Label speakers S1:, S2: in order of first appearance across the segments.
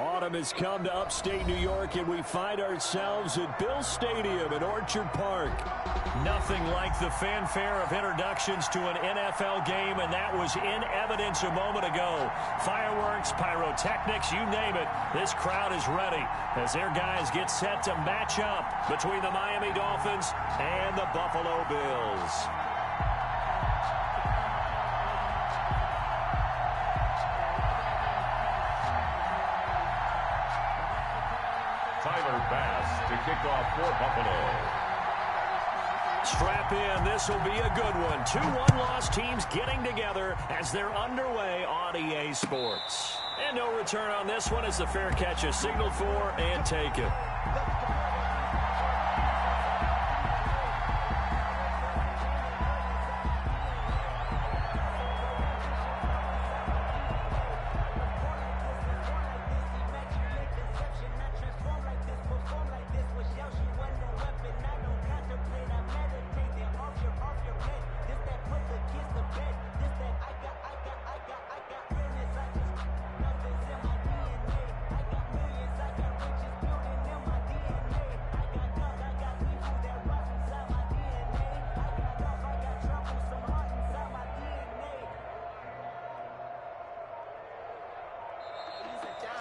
S1: Autumn has come to upstate New York, and we find ourselves at Bill Stadium in Orchard Park. Nothing like the fanfare of introductions to an NFL game, and that was in evidence a moment ago. Fireworks, pyrotechnics, you name it. This crowd is ready as their guys get set to match up between the Miami Dolphins and the Buffalo Bills.
S2: To kick off for Buffalo.
S1: Strap in. This will be a good one. 2 one-loss teams getting together as they're underway on EA Sports. And no return on this one as the fair catch is signaled for and taken.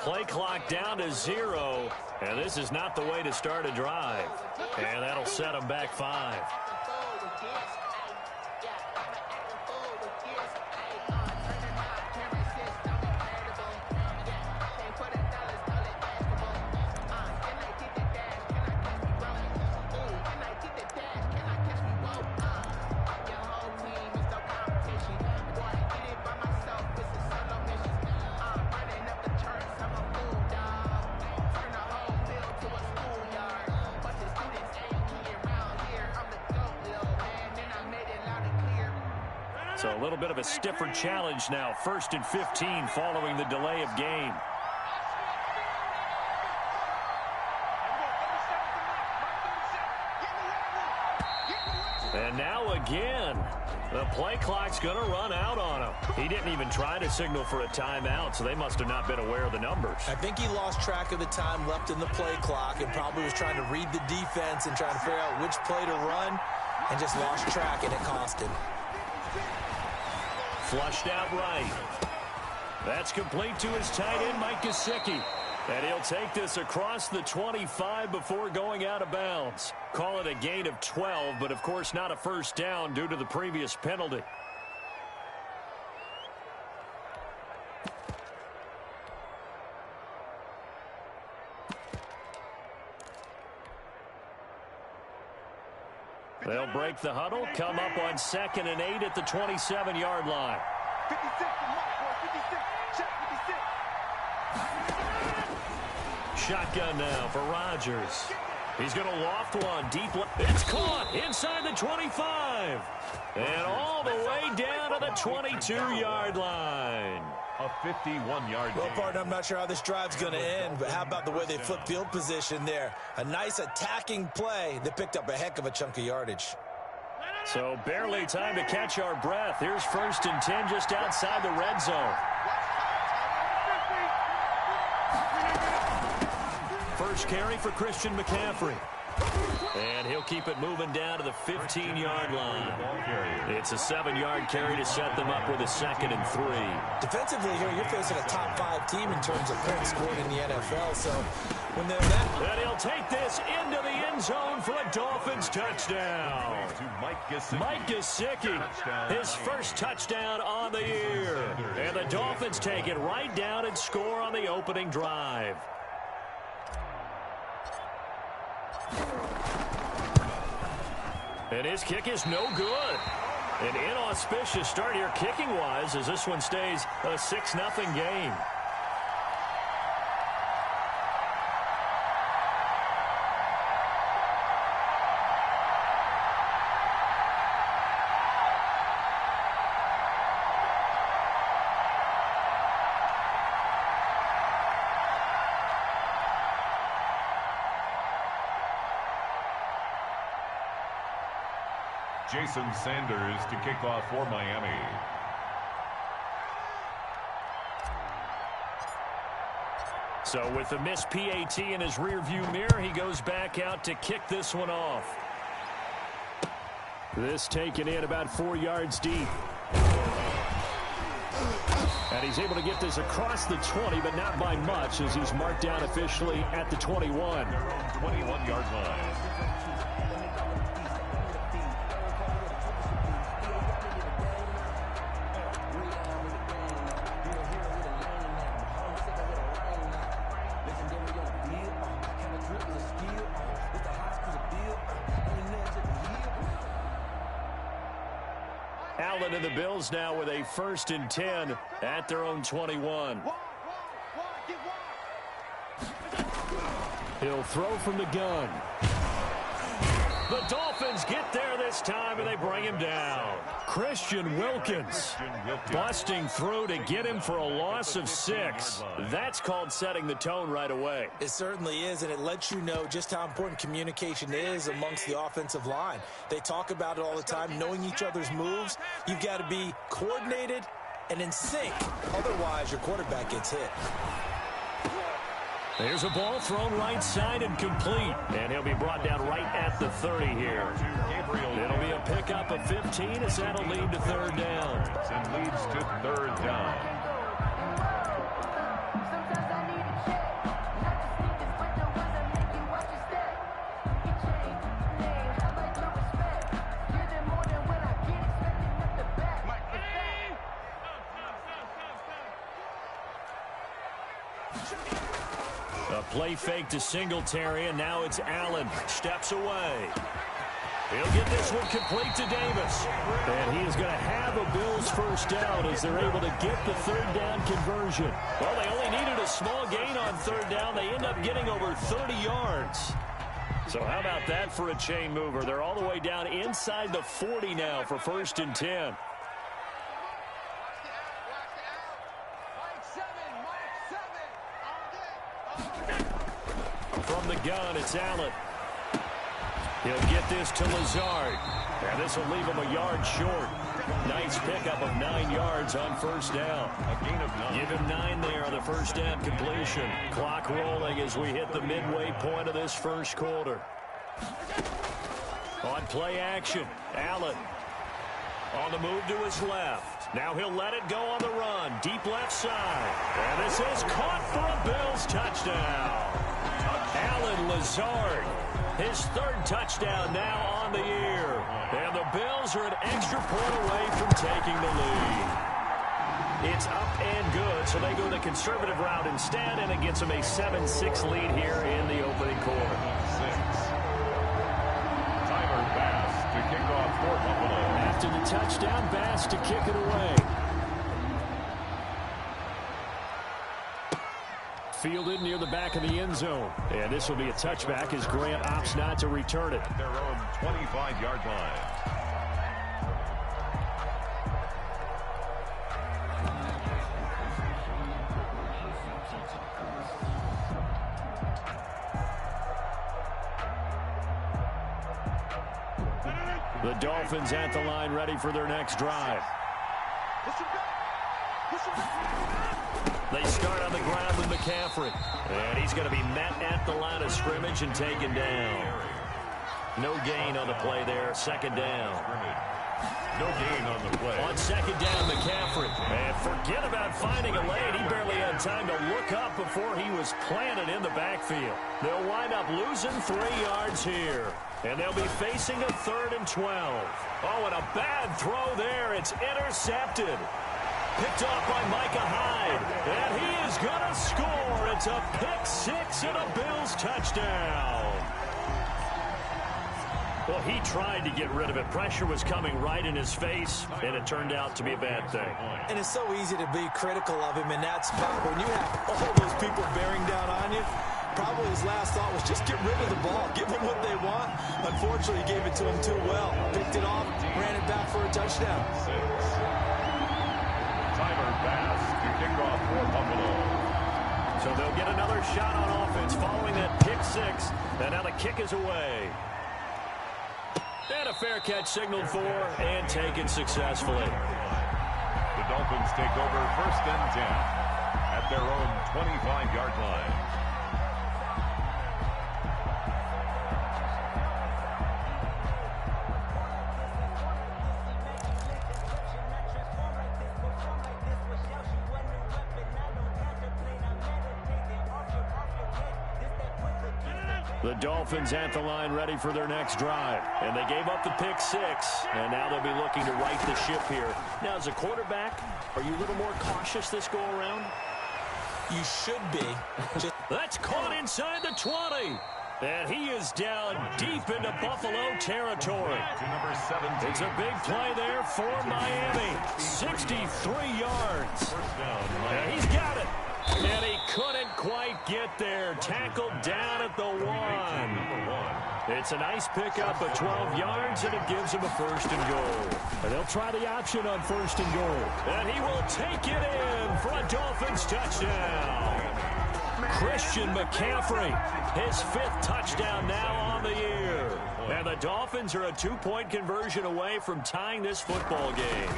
S1: Play clock down to 0, and this is not the way to start a drive. And that'll set them back 5. So a little bit of a stiffer challenge now. 1st and 15 following the delay of game. And now again, the play clock's going to run out on him. He didn't even try to signal for a timeout, so they must have not been aware of the numbers.
S3: I think he lost track of the time left in the play clock and probably was trying to read the defense and trying to figure out which play to run and just lost track, and it cost him.
S1: Flushed out right. That's complete to his tight end, Mike Gesicki. And he'll take this across the 25 before going out of bounds. Call it a gain of 12, but of course not a first down due to the previous penalty. They'll break the huddle, come up on 2nd and 8 at the 27-yard line.
S4: 56, check 56.
S1: Shotgun now for Rodgers. He's going to loft one deep left. It's caught inside the 25. And all the way down to the 22-yard line.
S2: A 51-yard
S3: Well, partner, I'm not sure how this drive's going to end, but how about the way they flip field position there? A nice attacking play that picked up a heck of a chunk of yardage.
S1: So barely time to catch our breath. Here's 1st and 10 just outside the red zone. First carry for Christian McCaffrey. And he'll keep it moving down to the 15-yard line. It's a 7-yard carry to set them up with a 2nd and 3.
S3: Defensively here, you're facing a top 5 team in terms of points scored in the NFL. So when they're that...
S1: And he'll take this into the end zone for a Dolphins touchdown. Mike Gesicki, his first touchdown on the year. And the Dolphins take it right down and score on the opening drive. And his kick is no good. An inauspicious start here kicking-wise as this one stays a 6-0 game.
S2: Jason Sanders to kick off for Miami.
S1: So with the missed PAT in his rearview mirror, he goes back out to kick this one off. This taken in about 4 yards deep. And he's able to get this across the 20, but not by much, as he's marked down officially at the 21.
S2: 21-yard line.
S1: Allen and the Bills now with a 1st and 10 at their own 21. He'll throw from the gun. The Dolphins get there this time, and they bring him down. Christian Wilkins busting through to get him for a loss of 6. That's called setting the tone right away.
S3: It certainly is, and it lets you know just how important communication is amongst the offensive line. They talk about it all the time, knowing each other's moves. You've got to be coordinated and in sync. Otherwise, your quarterback gets hit.
S1: There's a ball thrown right side and complete. And he'll be brought down right at the 30 here. It'll be a pickup of 15 as that'll lead to 3rd down.
S2: And leads to 3rd down.
S1: A play fake to Singletary, and now it's Allen. Steps away. He'll get this one complete to Davis. And he is going to have a Bills 1st down as they're able to get the 3rd down conversion. Well, they only needed a small gain on 3rd down. They end up getting over 30 yards. So how about that for a chain mover? They're all the way down inside the 40 now for 1st and 10. From the gun, it's Allen. He'll get this to Lazard. And this will leave him a yard short. Nice pickup of 9 yards on 1st down.
S2: A gain of 9.
S1: Give him 9 there on the 1st down completion. Clock rolling as we hit the midway point of this 1st quarter. On play action, Allen. On the move to his left. Now he'll let it go on the run. Deep left side. And this is caught for a Bills touchdown. Allen Lazard, his 3rd touchdown now on the year. And the Bills are an extra point away from taking the lead. It's up and good, so they go the conservative route instead, and it gets them a 7-6 lead here in the opening quarter.
S2: 6. Tyler Bass to kick off for Buffalo.
S1: After the touchdown, Bass to kick it away. Fielded near the back of the end zone. And this will be a touchback as Grant opts not to return it.
S2: Their own 25-yard line.
S1: The Dolphins at the line ready for their next drive. They start on the ground with McCaffrey. And he's going to be met at the line of scrimmage and taken down. No gain on the play there. 2nd down.
S2: No gain on the play.
S1: On 2nd down, McCaffrey. And forget about finding a lane. He barely had time to look up before he was planted in the backfield. They'll wind up losing 3 yards here. And they'll be facing a 3rd and 12. Oh, and a bad throw there. It's intercepted. Picked off by Micah Hyde. And he is going to score. It's a pick 6 and a Bills touchdown. Well, he tried to get rid of it. Pressure was coming right in his face, and it turned out to be a bad thing.
S3: And it's so easy to be critical of him in that spot. When you have all those people bearing down on you, probably his last thought was just get rid of the ball. Give them what they want. Unfortunately, he gave it to him too well. Picked it off, ran it back for a touchdown.
S2: 6. Tyler Bass to kick off for Buffalo.
S1: So they'll get another shot on offense following that pick 6. And now the kick is away. And a fair catch signaled for and taken successfully.
S2: The Dolphins take over 1st and 10 at at their own 25-yard line.
S1: The Dolphins at the line ready for their next drive. And they gave up the pick six. And now they'll be looking to right the ship here. Now, as a quarterback, are you a little more cautious this go-around?
S3: You should be.
S1: That's caught inside the 20. And he is down deep into Buffalo territory.
S2: To number 17.
S1: It's a big play there for Miami. 63 yards.
S2: First down.
S1: And he's got it. And he couldn't quite get there. Tackled down at the 1. It's a nice pickup of 12 yards, and it gives him a first and goal. And they'll try the option on first and goal. And he will take it in for a Dolphins touchdown. Christian McCaffrey, his 5th touchdown now on the year. And the Dolphins are a 2-point conversion away from tying this football game.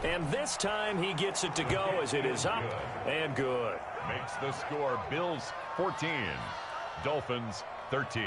S1: And this time he gets it to go as it is up and good.
S2: Makes the score Bills 14, Dolphins 13.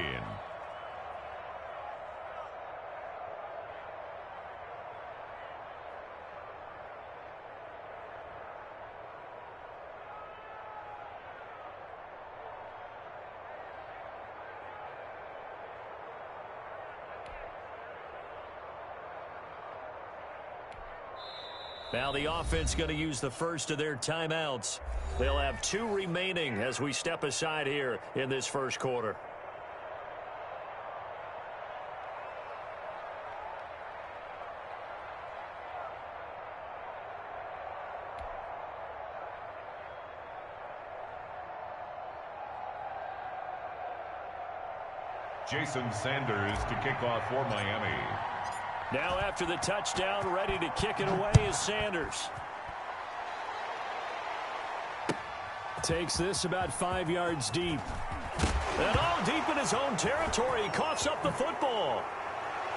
S1: Now the offense going to use the first of their timeouts. They'll have 2 remaining as we step aside here in this first quarter.
S2: Jason Sanders to kick off for Miami.
S1: Now after the touchdown, ready to kick it away is Sanders. Takes this about 5 yards deep. And all deep in his own territory. He coughs up the football.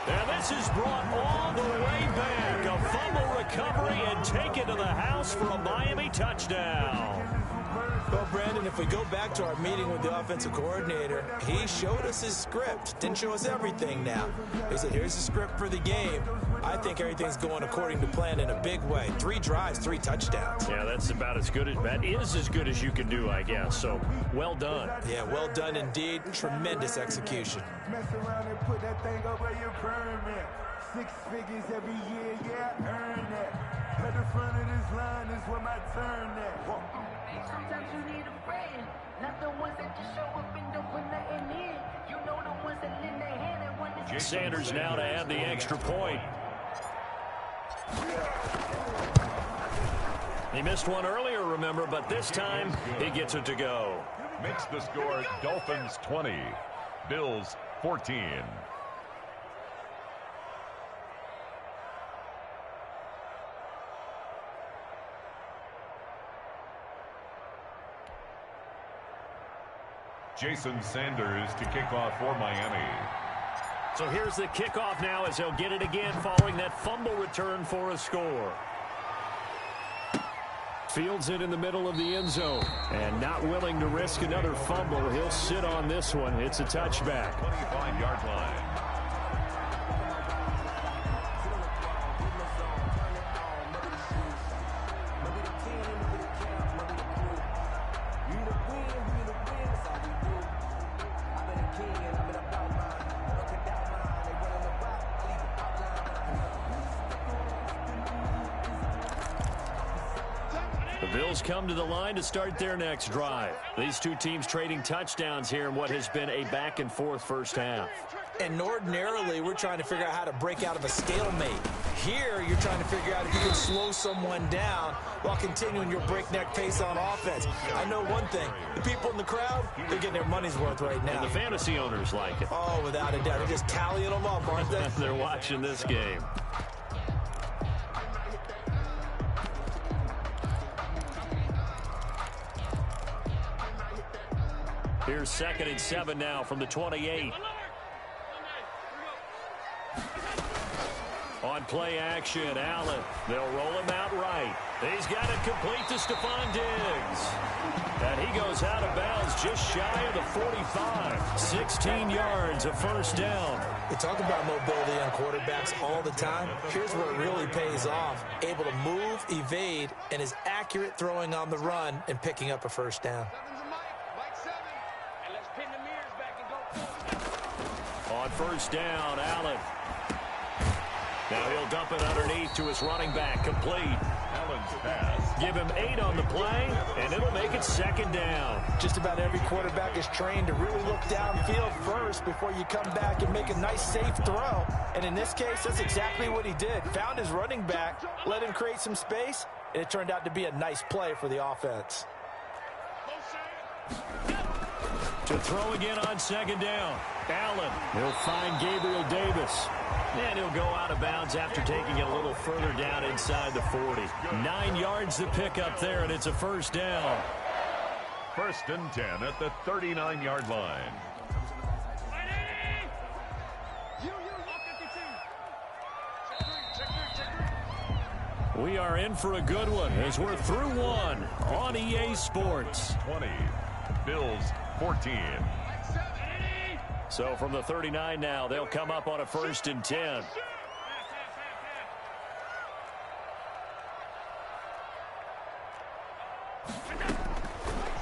S1: And this is brought all the way back. A fumble recovery and taken to the house for a Miami touchdown.
S3: Well, Brandon, if we go back to our meeting with the offensive coordinator, he showed us his script. Didn't show us everything now. He said, here's the script for the game. I think everything's going according to plan in a big way. 3 drives, 3 touchdowns.
S1: Yeah, that's about as good as that is as good as you can do, I guess. So, well done.
S3: Yeah, well done indeed. Tremendous execution.
S4: Mess around and put that thing over your permit. 6 figures every year, yeah, earn that. At the front of this line is where my turn at.
S5: Sometimes you need a friend, not the ones that just show up and don't put nothing in. You know the ones that lend their hand and want to.
S1: Sanders now to add the extra point. He missed one earlier, remember, but this time he gets it to go.
S2: Makes the score Dolphins 20, Bills 14. Jason Sanders to kick off for Miami.
S1: So here's the kickoff now as they'll get it again following that fumble return for a score. Fields it in the middle of the end zone. And not willing to risk another fumble. He'll sit on this one. It's a touchback.
S2: 25-yard line.
S1: Bills come to the line to start their next drive. These two teams trading touchdowns here in what has been a back-and-forth first half.
S3: And ordinarily, we're trying to figure out how to break out of a stalemate. Here, you're trying to figure out if you can slow someone down while continuing your breakneck pace on offense. I know one thing. The people in the crowd, they're getting their money's worth right now.
S1: And the fantasy owners like it.
S3: Oh, without a doubt. They're just tallying them up, aren't they?
S1: They're watching this game. Here's 2nd and 7 now from the 28. On on play action. Allen, they'll roll him out right. He's got it complete to Stephon Diggs. And he goes out of bounds just shy of the 45. 16 yards, a first down.
S3: We talk about mobility on quarterbacks all the time. Here's where it really pays off. Able to move, evade, and is accurate throwing on the run and picking up a first down.
S1: On first down, Allen. Now he'll dump it underneath to his running back, complete.
S2: Allen's pass.
S1: Give him 8 on the play, and it'll make it second down.
S3: Just about every quarterback is trained to really look downfield first before you come back and make a nice, safe throw. And in this case, that's exactly what he did. Found his running back, let him create some space, and it turned out to be a nice play for the offense.
S1: To throw again on second down. Allen, he'll find Gabriel Davis. And he'll go out of bounds after taking it a little further down inside the 40. 9 yards to pick up there, and it's a first down.
S2: First and 10 at the 39-yard line.
S1: We are in for a good one as we're through one on EA Sports.
S2: 20, Bills 14.
S1: So from the 39 now, they'll come up on a first and 10.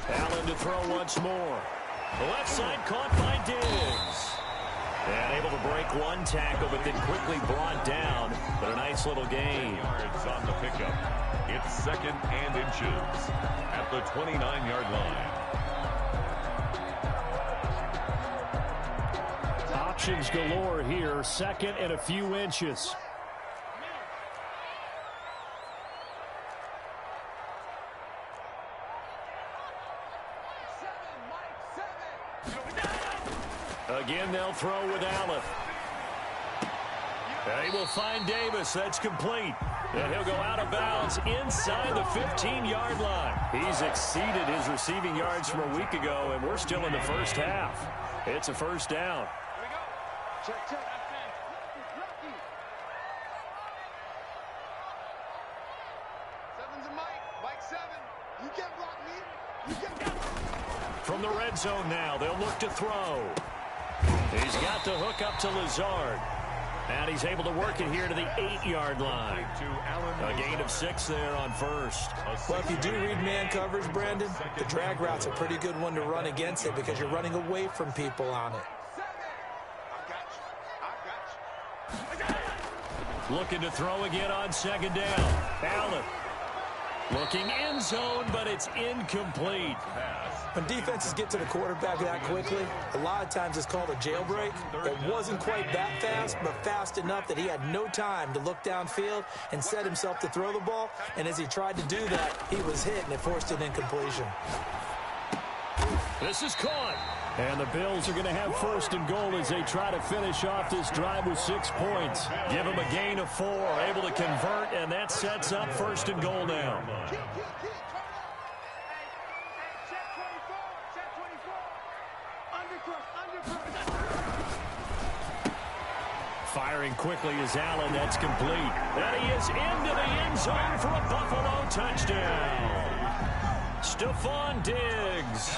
S1: Allen to throw once more. The left side caught by Diggs. And able to break one tackle, but then quickly brought down. But a nice little gain.
S2: Yards on the pickup. It's second and inches at the 29-yard line.
S1: Options galore here. Second and a few inches. Again, they'll throw with Allen. They will find Davis. That's complete. And he'll go out of bounds inside the 15-yard line. He's exceeded his receiving yards from a week ago, and we're still in the first half. It's a first down. From the red zone now, they'll look to throw. He's got the hook up to Lazard. And he's able to work it here to the 8-yard line. A gain of 6 there on first.
S3: Well, if you do read man coverage, Brandon, the drag route's a pretty good one to run against it because you're running away from people on it.
S1: Looking to throw again on second down. Allen looking end zone, but it's incomplete.
S3: When defenses get to the quarterback that quickly, a lot of times it's called a jailbreak. It wasn't quite that fast, but fast enough that he had no time to look downfield and set himself to throw the ball. And as he tried to do that, he was hit, and it forced an incompletion.
S1: This is caught. And the Bills are going to have first and goal as they try to finish off this drive with 6 points. Give them a gain of 4, able to convert, and that sets up first and goal now. Firing quickly is Allen. That's complete. And he is into the end zone for a Buffalo touchdown. Stephon Diggs.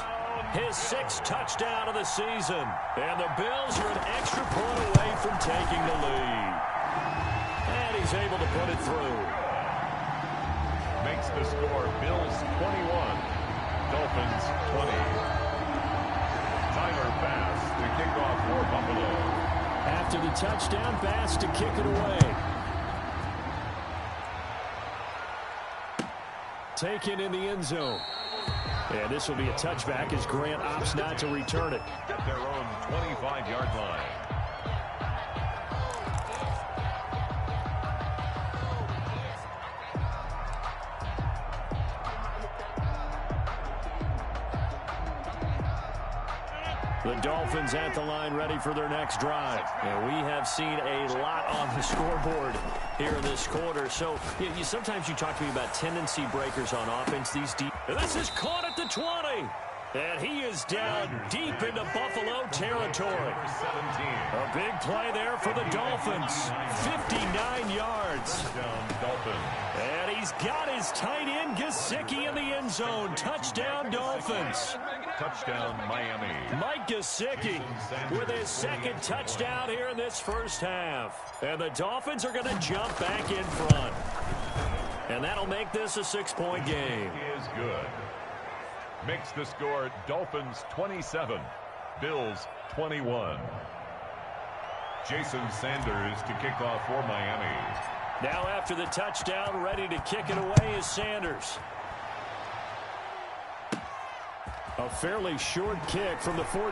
S1: His 6th touchdown of the season. And the Bills are an extra point away from taking the lead. And he's able to put it through.
S2: Makes the score Bills 21, Dolphins 20. Tyler Bass to kick off for Buffalo.
S1: After the touchdown, Bass to kick it away. Taken in the end zone. And this will be a touchback as Grant opts not to return it.
S2: At their own 25-yard line.
S1: The Dolphins at the line ready for their next drive. And we have seen a lot on the scoreboard here in this quarter. So sometimes you talk to me about tendency breakers on offense. This is caught at the 20. And he is down deep into Buffalo territory. A big play there for the Dolphins. 59 yards. And he's got his tight end Gesicki in the end zone. Touchdown Dolphins.
S2: Touchdown Miami.
S1: Mike Gesicki with his second touchdown here in this first half. And the Dolphins are going to jump back in front. And that'll make this a 6-point game.
S2: Is good. Makes the score Dolphins 27, Bills 21. Jason Sanders to kick off for Miami.
S1: Now after the touchdown, ready to kick it away is Sanders. A fairly short kick from the 14.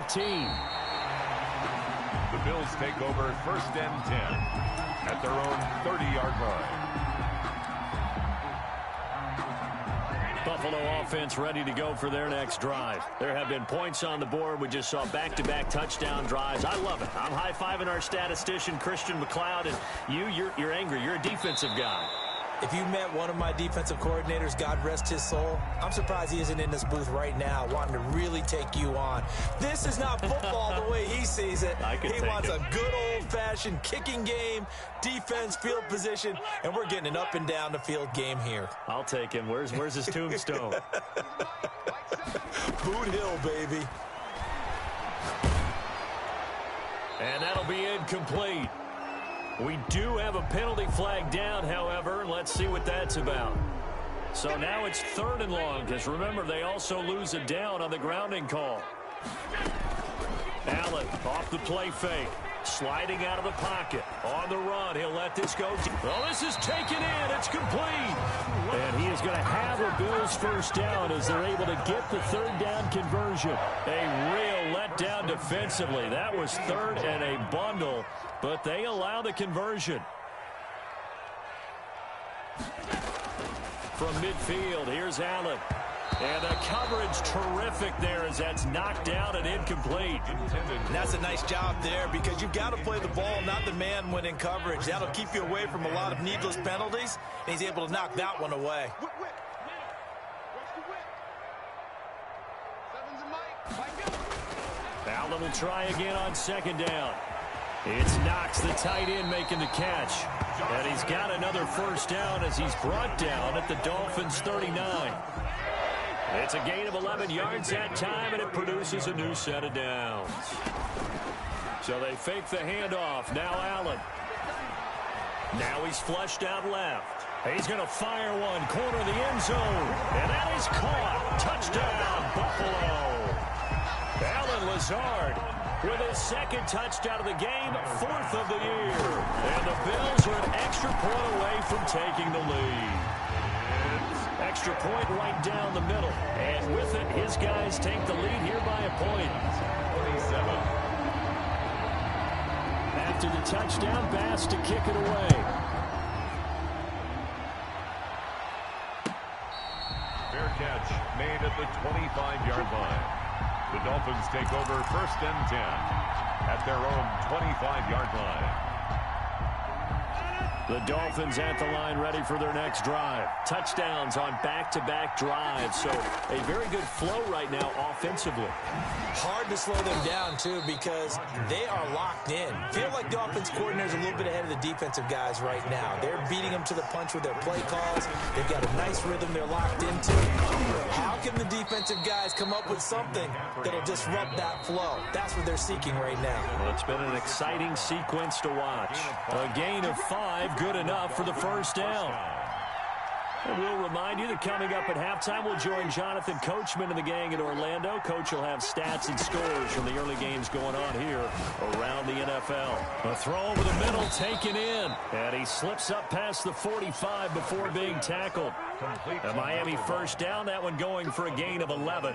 S2: The Bills take over 1st and 10 at their own 30-yard line.
S1: Buffalo offense ready to go for their next drive. There have been points on the board. We just saw back-to-back touchdown drives. I love it. I'm high-fiving our statistician, Christian McLeod, and you're angry. You're a defensive guy.
S3: If you met one of my defensive coordinators, God rest his soul, I'm surprised he isn't in this booth right now wanting to really take you on. This is not football the way he sees it. He wants a good old-fashioned kicking game, defense, field position, and we're getting an up-and-down-the-field game here.
S1: I'll take him. Where's his tombstone?
S3: Boot Hill, baby.
S1: And that'll be incomplete. We do have a penalty flag down, however. Let's see what that's about. So now it's 3rd and long, because remember, they also lose a down on the grounding call. Allen off the play fake. Sliding out of the pocket. On the run. He'll let this go. Oh, this is taken in. It's complete. And he is going to have a Bills first down as they're able to get the 3rd down conversion. A real letdown defensively. That was 3rd and a bundle, but they allow the conversion. From midfield, here's Allen. And the coverage terrific there as that's knocked down and incomplete.
S3: And that's a nice job there because you've got to play the ball, not the man when in coverage. That'll keep you away from a lot of needless penalties, and he's able to knock that one away.
S1: Allen will try again on 2nd down. It's Knox, the tight end, making the catch. And he's got another first down as he's brought down at the Dolphins' 39. It's a gain of 11 yards that time, and it produces a new set of downs. So they fake the handoff. Now Allen. Now he's flushed out left. He's going to fire one, corner of the end zone. And that is caught. Touchdown, Buffalo. Allen Lazard with his 2nd touchdown of the game, 4th of the year. And the Bills are an extra point away from taking the lead. Extra point right down the middle. And with it, his guys take the lead here by a point.
S2: 27.
S1: After the touchdown, Bass to kick it away.
S2: Fair catch made at the 25-yard line. The Dolphins take over 1st and 10 at their own 25-yard line.
S1: The Dolphins at the line ready for their next drive. Touchdowns on back-to-back drives. So a very good flow right now offensively.
S3: Hard to slow them down, too, because they are locked in. Feel like the offense coordinator is a little bit ahead of the defensive guys right now. They're beating them to the punch with their play calls. They've got a nice rhythm they're locked into. How can the defensive guys come up with something that'll disrupt that flow? That's what they're seeking right now.
S1: Well, it's been an exciting sequence to watch. A gain of 5. Good enough for the first down. And we'll remind you that coming up at halftime, we'll join Jonathan Coachman and the gang in Orlando. Coach will have stats and scores from the early games going on here around the NFL. A throw over the middle, taken in. And he slips up past the 45 before being tackled. A Miami first down, that one going for a gain of 11.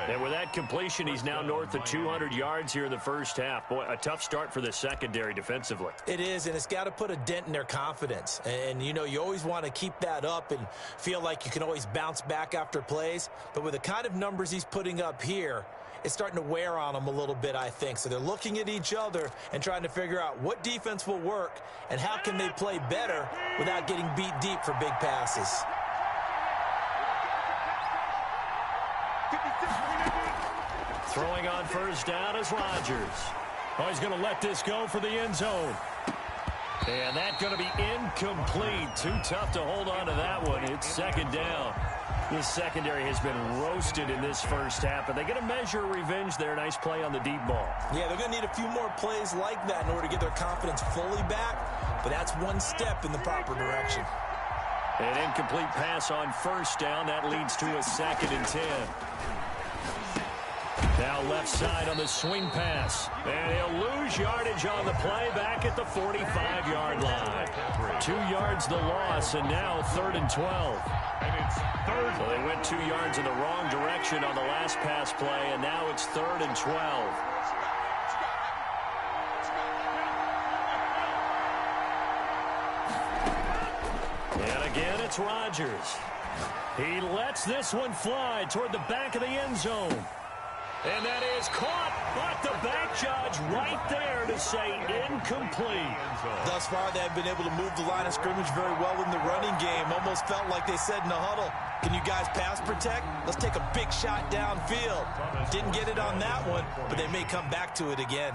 S1: And with that completion, he's now north of 200 yards here in the first half. Boy, a tough start for the secondary defensively.
S3: It is, and it's got to put a dent in their confidence. And, you know, you always want to keep that up and feel like you can always bounce back after plays. But with the kind of numbers he's putting up here, it's starting to wear on them a little bit, I think. So they're looking at each other and trying to figure out what defense will work and how can they play better without getting beat deep for big passes.
S1: Throwing on first down is Rodgers. Oh, he's going to let this go for the end zone. And that's going to be incomplete. Too tough to hold on to that one. It's second down. This secondary has been roasted in this first half, but they get a measure of revenge there. Nice play on the deep ball.
S3: Yeah, they're going to need a few more plays like that in order to get their confidence fully back, but that's one step in the proper direction.
S1: An incomplete pass on first down. That leads to a 2nd and 10. Now left side on the swing pass. And he'll lose yardage on the play back at the 45-yard line. 2 yards the loss, and now 3rd and 12.
S2: And it's third.
S1: So they went 2 yards in the wrong direction on the last pass play, and now it's 3rd and 12. And again, it's Rodgers. He lets this one fly toward the back of the end zone. And that is caught, but the back judge right there to say incomplete.
S3: Thus far, they've been able to move the line of scrimmage very well in the running game. Almost felt like they said in the huddle, can you guys pass protect? Let's take a big shot downfield. Didn't get it on that one, but they may come back to it again.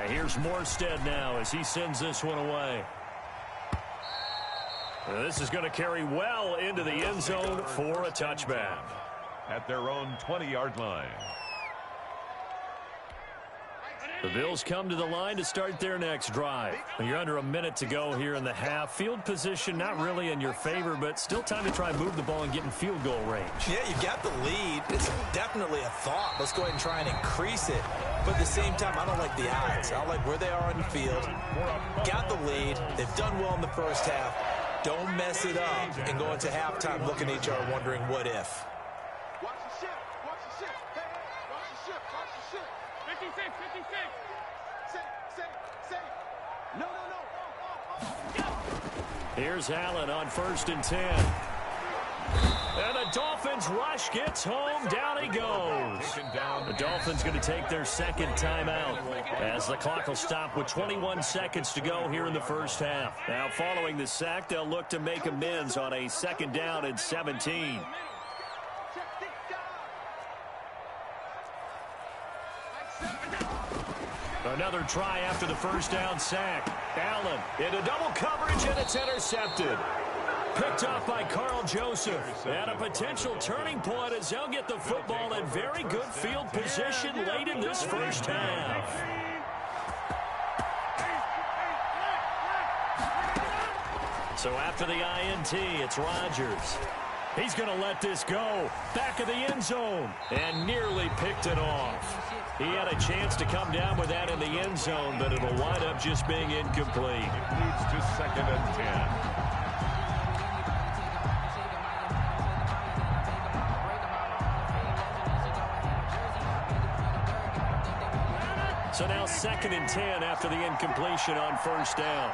S1: Here's Morstead now as he sends this one away. This is going to carry well into the end zone for a touchback.
S2: At their own 20-yard line.
S1: The Bills come to the line to start their next drive. You're under a minute to go here in the half. Field position not really in your favor, but still time to try and move the ball and get in field goal range.
S3: Yeah, you got the lead. It's definitely a thought. Let's go ahead and try and increase it. But at the same time, I don't like the odds. I like where they are on the field. Got the lead. They've done well in the first half. Don't mess it up and go into halftime looking at each other wondering what if.
S6: Watch the ship. Watch the ship. Hey, watch the ship. Watch the ship. 56, 56. Say. No.
S1: Here's Allen on 1st and 10. And the Dolphins rush gets home. Down he goes. The Dolphins going to take their second timeout as the clock will stop with 21 seconds to go here in the first half. Now following the sack, they'll look to make amends on a 2nd down and 17. Another try after the first down sack. Allen into double coverage, and it's intercepted. Picked off by Carl Joseph. And a potential turning point as they'll get the football in very good field position late in this first half. So after the INT, it's Rodgers. He's going to let this go. Back of the end zone. And nearly picked it off. He had a chance to come down with that in the end zone, but it'll wind up just being incomplete.
S2: It leads to 2nd and 10.
S1: So now 2nd and 10 after the incompletion on first down.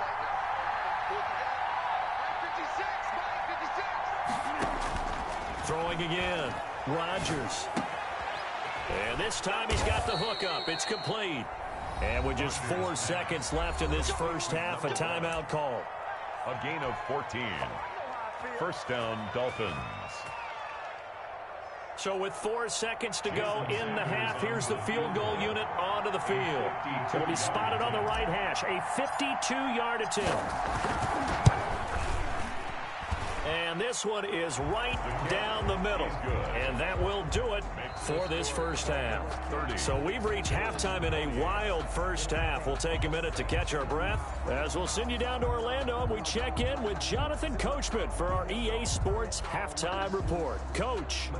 S1: Throwing again. Rodgers. And this time he's got the hookup. It's complete. And with just 4 seconds left in this first half, a timeout call.
S2: A gain of 14. First down, Dolphins.
S1: So with 4 seconds to go in the half, here's the field goal unit onto the field. It'll be spotted on the right hash. A 52-yard attempt. And this one is right down the middle. And that will do it for this first half. So we've reached halftime in a wild first half. We'll take a minute to catch our breath as we'll send you down to Orlando and we check in with Jonathan Coachman for our EA Sports Halftime Report. Coach.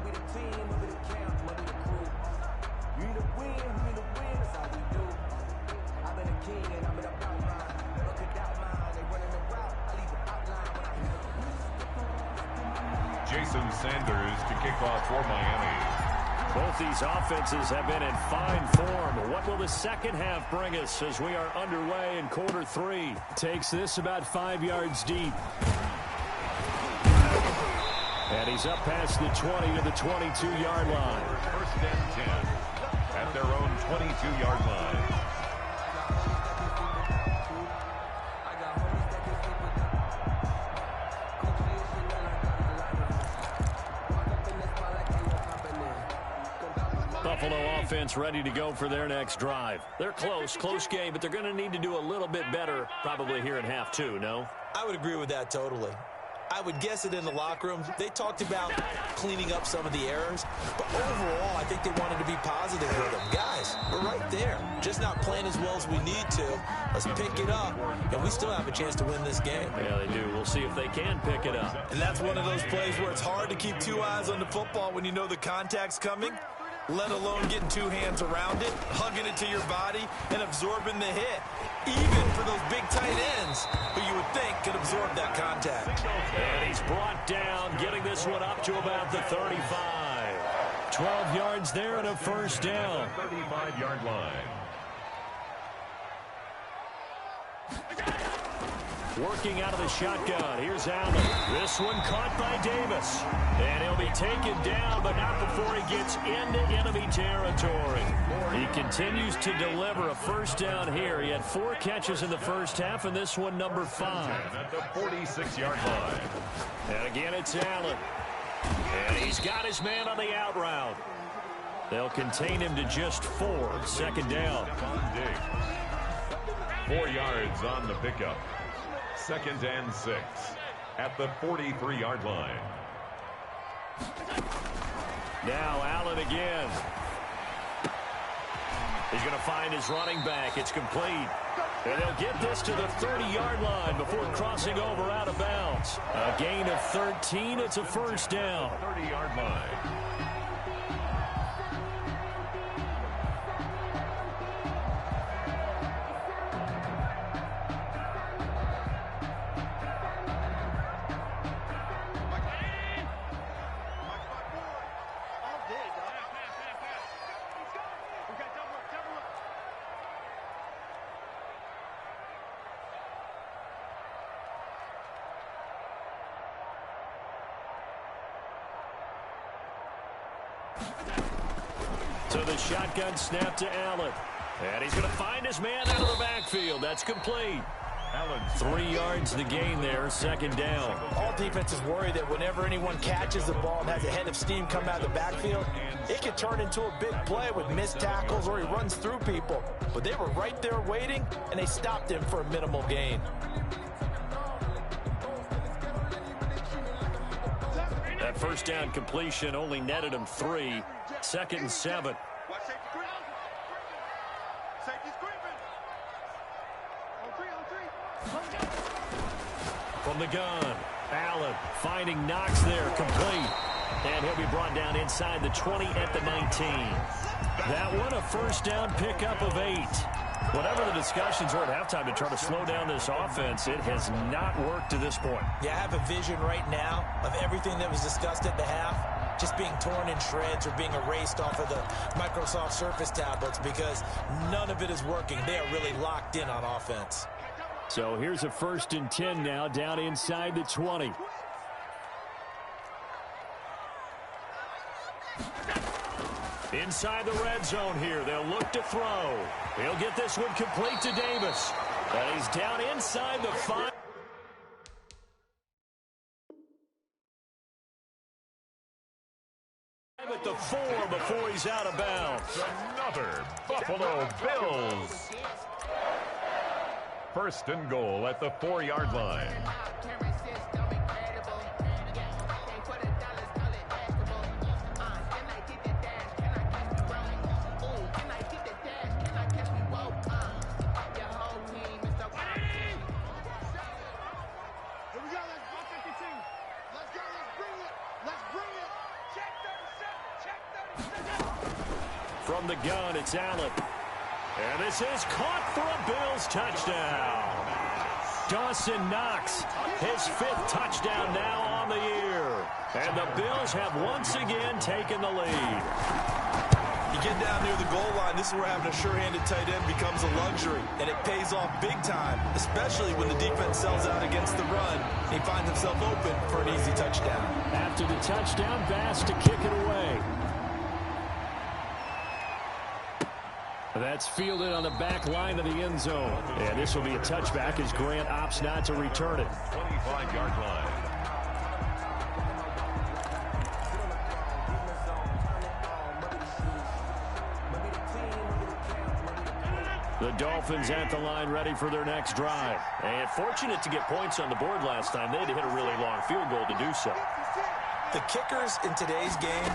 S2: Jason Sanders to kick off for Miami.
S1: Both these offenses have been in fine form. What will the second half bring us as we are underway in quarter 3? Takes this about 5 yards deep. And he's up past the 20 to the 22-yard line.
S2: First and 10 at their own 22-yard line.
S1: Buffalo offense ready to go for their next drive. They're close game, but they're going to need to do a little bit better probably here in half two, no?
S3: I would agree with that totally. I would guess it in the locker room. They talked about cleaning up some of the errors, but overall, I think they wanted to be positive with them. Guys, we're right there. Just not playing as well as we need to. Let's pick it up, and we still have a chance to win this game.
S1: Yeah, they do. We'll see if they can pick it up.
S3: And that's one of those plays where it's hard to keep two eyes on the football when you know the contact's coming, let alone getting two hands around it, hugging it to your body, and absorbing the hit. Even for those big tight ends who you would think could absorb that contact.
S1: And he's brought down, getting this one up to about the 35. 12 yards there and a first down.
S2: 35-yard line.
S1: Working out of the shotgun. Here's Allen. This one caught by Davis. And he'll be taken down, but not before he gets into enemy territory. He continues to deliver a first down here. He had 4 catches in the first half, and this one number 5.
S2: At the 46-yard line.
S1: And again, it's Allen. And he's got his man on the out route. They'll contain him to just 4. Second down.
S2: 4 yards on the pickup. 2nd and 6 at the 43-yard line.
S1: Now Allen again. He's going to find his running back. It's complete. And they'll get this to the 30-yard line before crossing over out of bounds. A gain of 13. It's a first down.
S2: 30-yard line.
S1: So the shotgun snap to Allen. And he's going to find his man out of the backfield. That's complete.
S2: Allen
S1: 3 yards the gain there, second down.
S3: All defenses worry that whenever anyone catches the ball and has a head of steam come out of the backfield, it can turn into a big play with missed tackles or he runs through people. But they were right there waiting, and they stopped him for a minimal gain.
S1: That first down completion only netted him 3. 2nd and 7.
S6: Watch safety creep. Safety's creeping. On 3.
S1: From the gun, Allen finding Knox there, complete. And he'll be brought down inside the 20 at the 19. That one a first down pickup of 8. Whatever the discussions were at halftime to try to slow down this offense, it has not worked to this point.
S3: Yeah, I have a vision right now of everything that was discussed at the half just being torn in shreds or being erased off of the Microsoft Surface tablets because none of it is working. They are really locked in on offense.
S1: So here's a 1st and 10 now down inside the 20. Inside the red zone here. They'll look to throw. He'll get this one complete to Davis. And he's down inside the 5. At the 4 before he's out of bounds.
S2: Another Buffalo Bills. 1st and goal at the 4-yard line.
S1: From the gun, it's Allen. And this is caught for a Bills touchdown. Dawson Knox, his 5th touchdown now on the year. And the Bills have once again taken the lead.
S3: You get down near the goal line, this is where having a sure-handed tight end becomes a luxury. And it pays off big time, especially when the defense sells out against the run. He finds himself open for an easy touchdown.
S1: After the touchdown, Bass to kick it away. That's fielded on the back line of the end zone. And this will be a touchback as Grant opts not to return it.
S2: 25-yard line.
S1: The Dolphins at the line ready for their next drive. And fortunate to get points on the board last time. They had to hit a really long field goal to do so.
S3: The kickers in today's game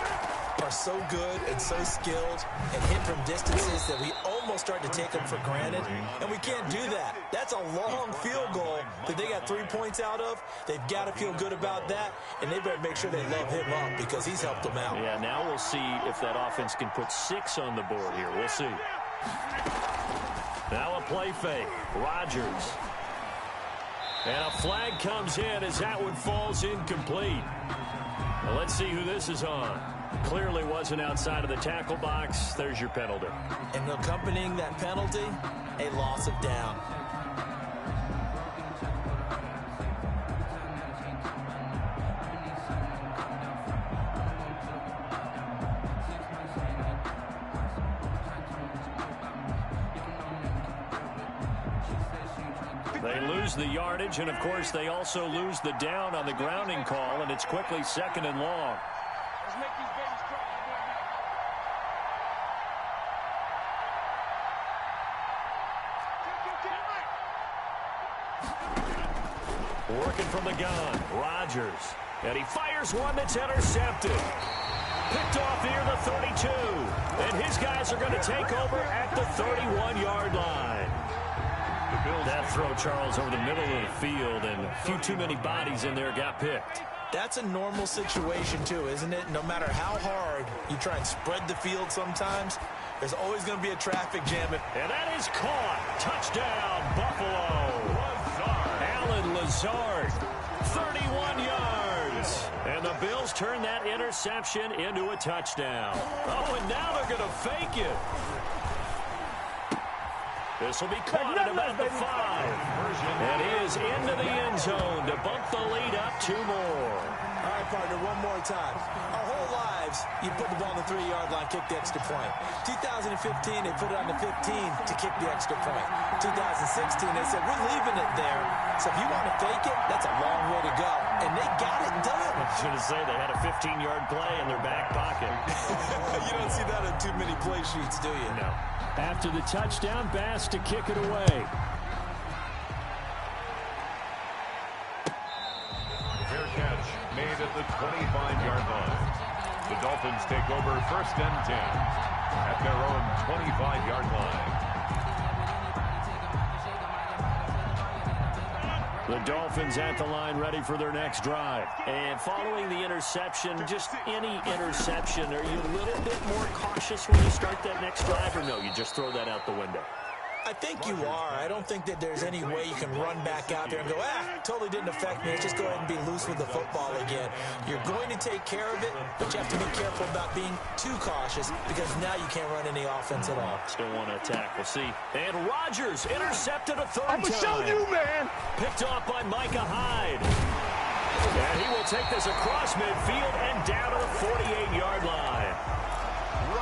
S3: are so good and so skilled and hit from distances that we almost start to take them for granted, and we can't do that. That's a long field goal that they got 3 points out of. They've got to feel good about that, and they better make sure they love him up because he's helped them out.
S1: Yeah, now we'll see if that offense can put 6 on the board here. We'll see. Now a play fake. Rodgers. And a flag comes in as that one falls incomplete. Well, let's see who this is on. Clearly wasn't outside of the tackle box. There's your penalty.
S3: And accompanying that penalty, a loss of down.
S1: They lose the yardage, and of course they also lose the down on the grounding call, and it's quickly 2nd and long.
S6: Let's make these babies cry.
S1: Working from the gun, Rodgers. And he fires one that's intercepted. Picked off near the 32. And his guys are going to take over at the 31-yard line. That throw, Charles, over the middle of the field, and a few too many bodies in there got picked.
S3: That's a normal situation, too, isn't it? No matter how hard you try and spread the field sometimes, there's always going to be a traffic jam.
S1: And that is caught. Touchdown, Buffalo. Alan Lazard, 31 yards. And the Bills turn that interception into a touchdown. Oh, and now they're going to fake it. This will be caught at about the 5. And he is into the end zone to bump the lead up 2 more.
S3: All right, partner, one more time. Our whole lives, you put the ball on the 3-yard line, kick the extra point. 2015, they put it on the 15 to kick the extra point. 2016, they said, we're leaving it there. So if you want to fake it, that's a long way to go. And they got it done.
S1: I was going to say they had a 15-yard play in their back pocket.
S3: You don't see that on too many play sheets, do you?
S1: No. After the touchdown, Bass to kick it away.
S2: Fair catch made at the 25-yard line. The Dolphins take over 1st and 10 at their own 25-yard line.
S1: The Dolphins at the line ready for their next drive. And following the interception, just any interception, are you a little bit more cautious when you start that next drive, or no, you just throw that out the window?
S3: I think you are. I don't think that there's any way you can run back out there and go, totally didn't affect me. Let's just go ahead and be loose with the football again. You're going to take care of it, but you have to be careful about being too cautious because now you can't run any offense at all.
S1: Still want to attack. We'll see. And Rodgers intercepted a 3rd time.
S6: I'm going to show you, man.
S1: Picked off by Micah Hyde. And he will take this across midfield and down to the 48-yard line.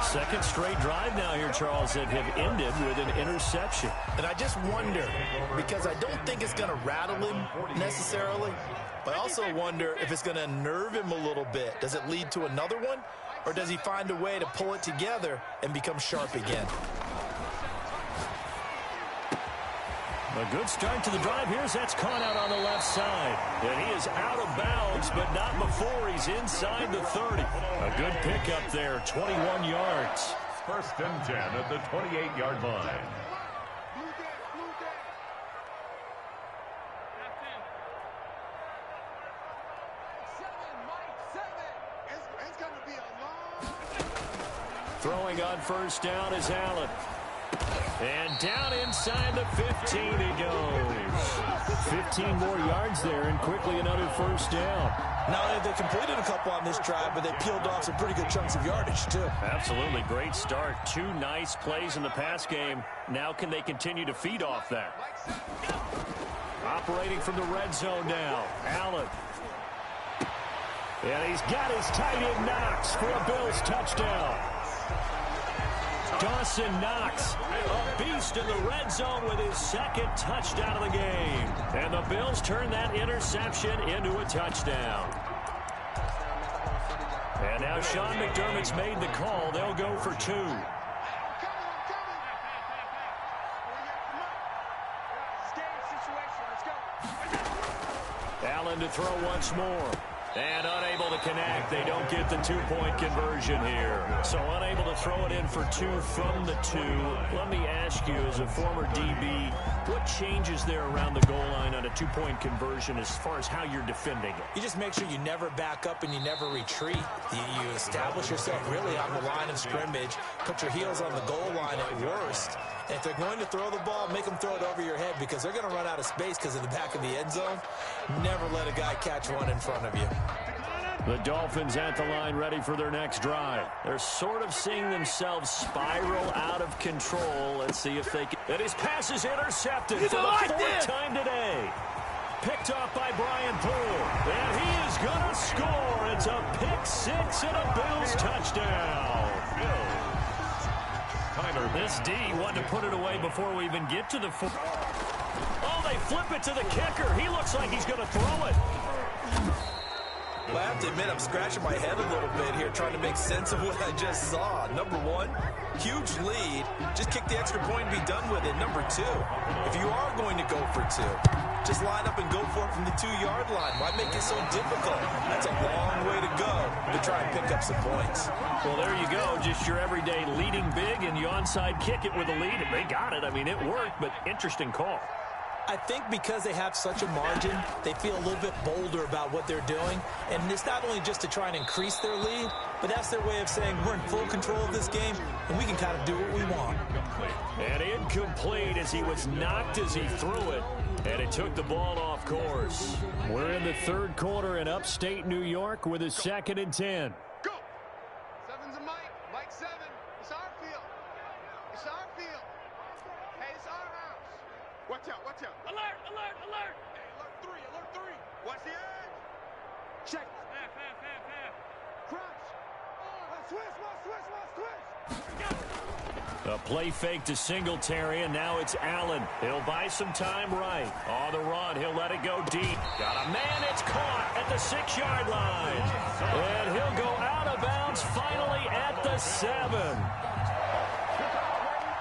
S1: 2nd straight drive now here, Charles, that have ended with an interception.
S3: And I just wonder, because I don't think it's going to rattle him necessarily, but I also wonder if it's going to unnerve him a little bit. Does it lead to another one, or does he find a way to pull it together and become sharp again?
S1: A good start to the drive here as that's caught out on the left side. And he is out of bounds, but not before he's inside the 30. A good pickup there, 21 yards.
S2: 1st and 10 at the 28-yard line.
S1: Throwing on 1st down is Allen. And down inside the 15 he goes. 15 more yards there and quickly another 1st down.
S3: Now they completed a couple on this drive, but they peeled off some pretty good chunks of yardage too.
S1: Absolutely great start. 2 nice plays in the pass game. Now can they continue to feed off that? Operating from the red zone now. Allen. And he's got his tight end Knox for a Bills touchdown. Dawson Knox, a beast in the red zone with his 2nd touchdown of the game. And the Bills turn that interception into a touchdown. And now Sean McDermott's made the call. They'll go for 2. Allen to throw once more. And unable to connect. They don't get the two-point conversion here. So unable to throw it in for two from the two. Let me ask you, as a former DB, what changes there around the goal line on a two-point conversion as far as how you're defending it?
S3: You just make sure you never back up and you never retreat. You establish yourself really on the line of scrimmage, put your heels on the goal line at worst. And if they're going to throw the ball, make them throw it over your head because they're going to run out of space because of the back of the end zone. Never let a guy catch one in front of you.
S1: The Dolphins at the line ready for their next drive. They're sort of seeing themselves spiral out of control. Let's see if they can. And his pass is intercepted for the fourth time today. Picked off by Brian Poole. And he is going to score. It's a pick six and a Bills touchdown. This D wanted to put it away before we even get to the foot. Oh, they flip it to the kicker. He looks like he's going to throw it.
S3: Well, I have to admit, I'm scratching my head a little bit here trying to make sense of what I just saw. Number one, huge lead. Just kick the extra point and be done with it. Number two, if you are going to go for two, just line up and go for it from the 2-yard line. Why make it so difficult? That's a long way to go to try and pick up some points.
S1: Well, there you go. Just your everyday leading big and you onside kick it with a lead. And they got it. I mean, it worked, but interesting call.
S3: I think because they have such a margin, they feel a little bit bolder about what they're doing. And it's not only just to try and increase their lead, but that's their way of saying we're in full control of this game, and we can kind of do what we want.
S1: And incomplete as he was knocked as he threw it, and it took the ball off course. We're in the third quarter in upstate New York with a 2nd and 10.
S6: Go! Seven's a Mike. Mike 7. It's our field. It's our field. Hey, it's our house. Watch out, watch out. Alert, alert, alert. Hey, alert 3, alert 3. Watch the edge. Check. Half. Crunch. Switch.
S1: A play fake to Singletary, and now it's Allen. He'll buy some time right. On the run, he'll let it go deep. Got a man, it's caught at the 6-yard line. And he'll go out of bounds finally at the 7.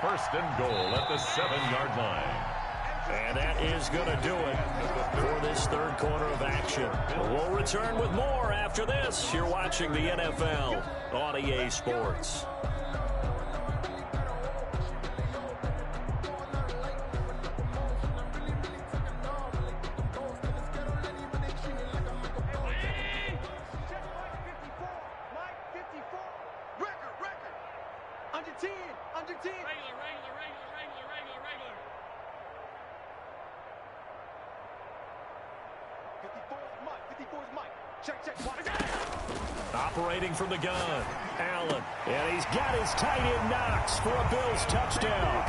S2: First and goal at the 7-yard line.
S1: And that is going to do it for this third quarter of action. We'll return with more after this. You're watching the NFL on EA Sports.
S6: Under 10. Regular. 54's Mike. Check.
S1: Operating from the gun, Allen. And he's got his tight end Knox for a Bills touchdown.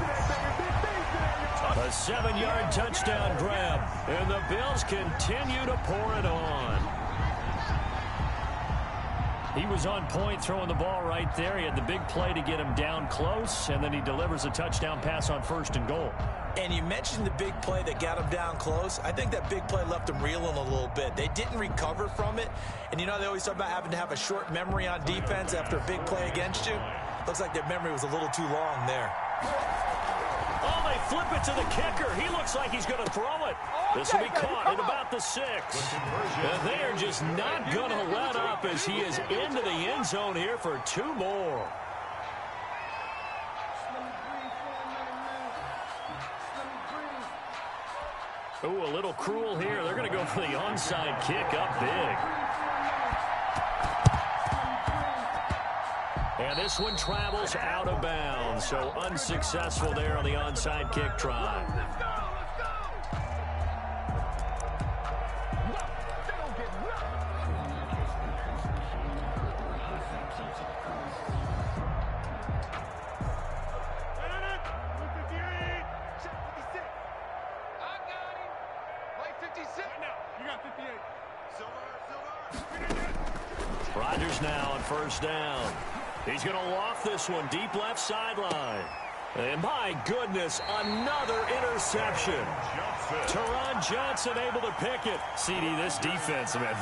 S1: A 7-yard touchdown grab. And the Bills continue to pour it on. He was on point throwing the ball right there. He had the big play to get him down close, and then he delivers a touchdown pass on 1st and goal.
S3: And you mentioned the big play that got him down close. I think that big play left him reeling a little bit. They didn't recover from it. And, you know, they always talk about having to have a short memory on defense after a big play against you. Looks like their memory was a little too long there.
S1: Oh, they flip it to the kicker. He looks like he's going to throw it. This will be caught at about the 6. And they are just not going to let up as he is into the end zone here for 2 more. Ooh, a little cruel here. They're going to go for the onside kick up big. And this one travels out of bounds, so unsuccessful there on the onside kick try. Rodgers now on 1st down. He's going to loft this one deep left sideline. And my goodness, another interception. Teron Johnson able to pick it. CD, this defense, man,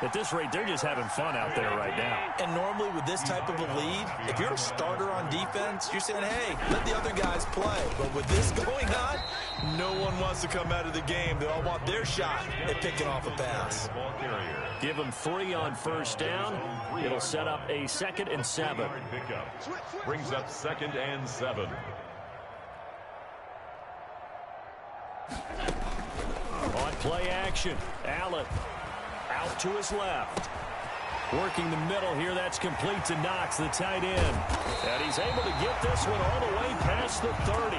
S1: at this rate, they're just having fun out there right now.
S3: And normally with this type of a lead, if you're a starter on defense, you're saying, hey, let the other guys play. But with this going on, no one wants to come out of the game. They all want their shot at picking off a pass.
S1: Give them 3 on first down. It'll set up a 2nd and 7.
S2: Brings up 2nd and 7.
S1: On play action, Allen out to his left. Working the middle here, that's complete to Knox, the tight end. And he's able to get this one all the way past the 30.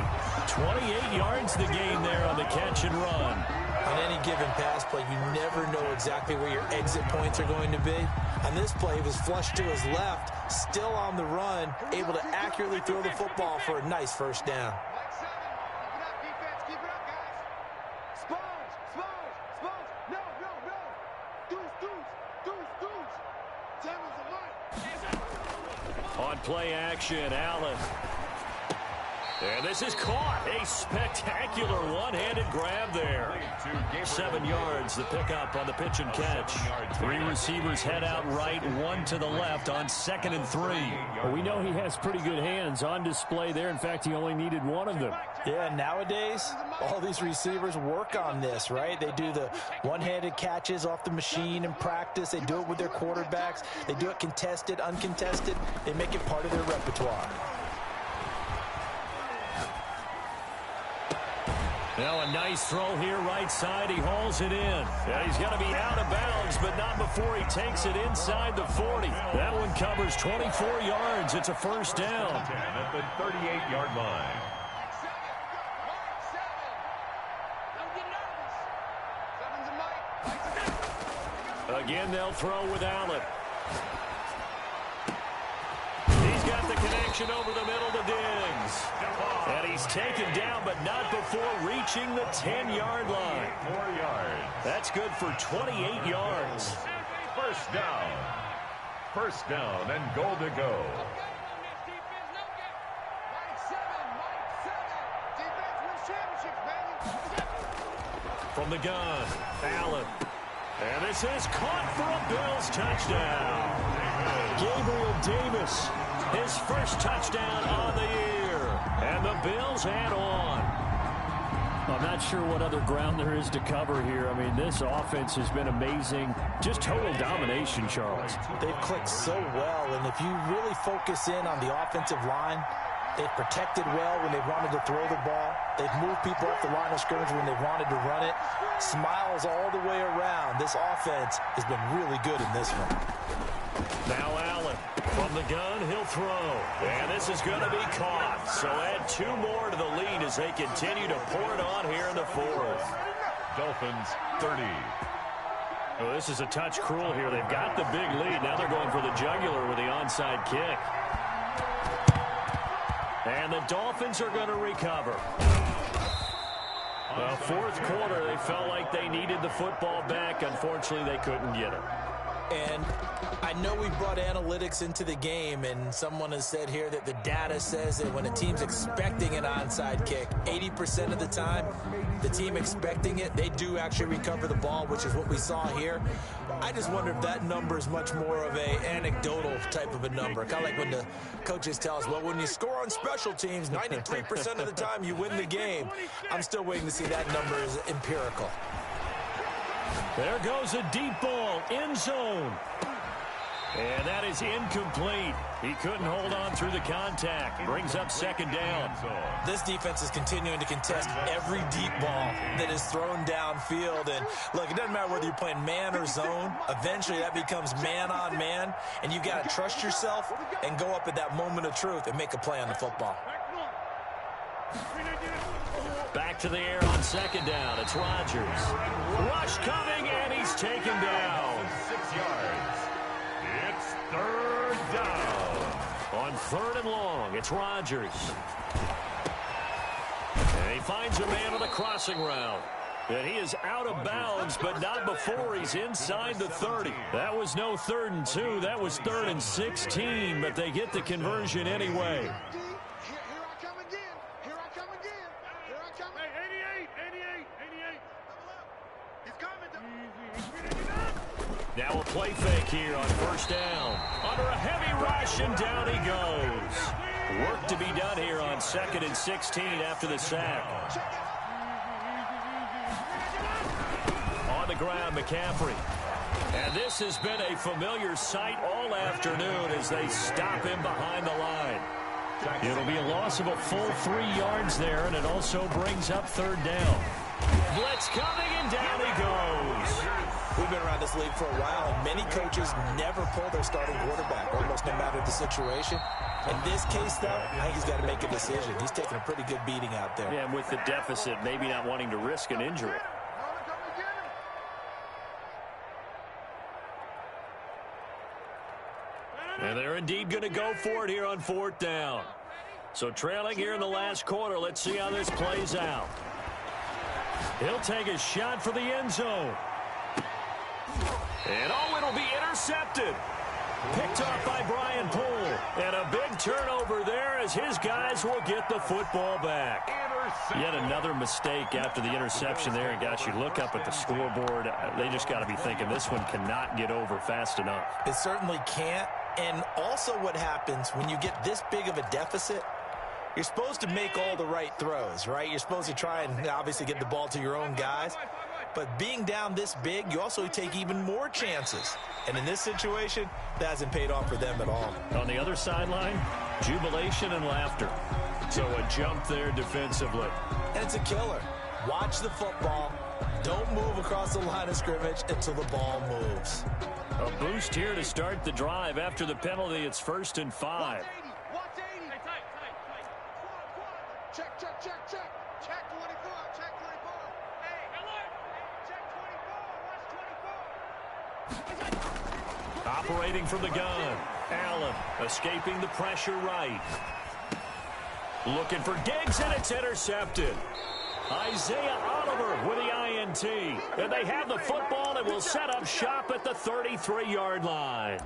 S1: 28 yards the gain there on the catch and run.
S3: On any given pass play, you never know exactly where your exit points are going to be. On this play, he was flushed to his left, still on the run, able to accurately throw the football for a nice first down.
S1: On play action, Allen. And this is caught. A spectacular one-handed grab there. 7 yards, the pickup on the pitch and catch. 3 receivers head out right, 1 to the left on 2nd and 3.
S7: Well, we know he has pretty good hands on display there. In fact, he only needed 1 of them.
S3: Yeah, nowadays, all these receivers work on this, right? They do the one-handed catches off the machine in practice. They do it with their quarterbacks. They do it contested, uncontested. They make it part of their repertoire.
S1: Now a nice throw here right side. He hauls it in. Yeah, he's going to be out of bounds, but not before he takes it inside the 40. That one covers 24 yards. It's a first down.
S2: At the 38-yard line.
S1: Again, they'll throw with Allen. He's got the connection over the middle to Diggs. And he's taken down, but not before reaching the 10-yard line.
S2: 4 yards.
S1: That's good for 28 yards.
S2: First down. First down and goal to go.
S1: From the gun, Allen. And this is caught for a Bills touchdown. Gabriel Davis, his first touchdown on the year. And the Bills add on.
S7: I'm not sure what other ground there is to cover here. I mean, this offense has been amazing. Just total domination, Charles.
S3: They've clicked so well, and if you really focus in on the offensive line, they've protected well when they've wanted to throw the ball. They've moved people off the line of scrimmage when they've wanted to run it. Smiles all the way around. This offense has been really good in this one.
S1: Now Allen from the gun, he'll throw. And this is going to be caught. So add 2 more to the lead as they continue to pour it on here in the 4th.
S2: Dolphins 30.
S1: Well, this is a touch cruel here. They've got the big lead. Now they're going for the jugular with the onside kick. And the Dolphins are going to recover. Well, 4th quarter, they felt like they needed the football back. Unfortunately, they couldn't get it.
S3: And I know we brought analytics into the game, and someone has said here that the data says that when a team's expecting an onside kick, 80% of the time, the team expecting it, they do actually recover the ball, which is what we saw here. I just wonder if that number is much more of a anecdotal type of a number. Kind of like when the coaches tell us, well, when you score on special teams, 93% of the time you win the game. I'm still waiting to see that number is empirical.
S1: There goes a deep ball, end zone. And that is incomplete. He couldn't hold on through the contact. Brings up 2nd down.
S3: This defense is continuing to contest every deep ball that is thrown downfield. And look, it doesn't matter whether you're playing man or zone. Eventually that becomes man on man. And you got to trust yourself and go up at that moment of truth and make a play on the football.
S1: Back to the air on 2nd down. It's Rodgers. Rush coming, and he's taken down.
S2: 6 yards. It's 3rd down.
S1: On 3rd and long, it's Rodgers. And he finds a man on the crossing route. And he is out of bounds, but not before he's inside the 30. That was no 3rd and 2. That was 3rd and 16, but they get the conversion anyway. Now a play fake here on 1st down. Under a completion. Down he goes. Work to be done here on 2nd and 16 after the sack. On the ground, McCaffrey. And this has been a familiar sight all afternoon as they stop him behind the line. It'll be a loss of a full 3 yards there, and it also brings up 3rd down. Blitz coming, and down he goes.
S3: We've been around this league for a while, and many coaches never pull their starting quarterback, almost no matter the situation. In this case, though, I think he's got to make a decision. He's taking a pretty good beating out there.
S7: Yeah, and with the deficit, maybe not wanting to risk an injury.
S1: And they're indeed going to go for it here on 4th down. So trailing here in the last quarter, let's see how this plays out. He'll take a shot for the end zone. And it'll be intercepted. Picked off by Brian Poole. And a big turnover there as his guys will get the football back.
S7: Yet another mistake after the interception there. And gosh, you look up at the scoreboard, they just got to be thinking this one cannot get over fast enough.
S3: It certainly can't. And also what happens when you get this big of a deficit, you're supposed to make all the right throws, right? You're supposed to try and obviously get the ball to your own guys. But being down this big, you also take even more chances. And in this situation, that hasn't paid off for them at all.
S7: On the other sideline, jubilation and laughter.
S1: So a jump there defensively.
S3: And it's a killer. Watch the football. Don't move across the line of scrimmage until the ball moves.
S1: A boost here to start the drive. After the penalty, it's 1st and 5.
S6: Check, check, check, check. Check 24, check 24. Hey, alert. Check 24, watch 24.
S1: Operating from the gun. Allen escaping the pressure right. Looking for Diggs, and it's intercepted. Isaiah Oliver with the INT. And they have the football and will set up shop at the 33-yard line.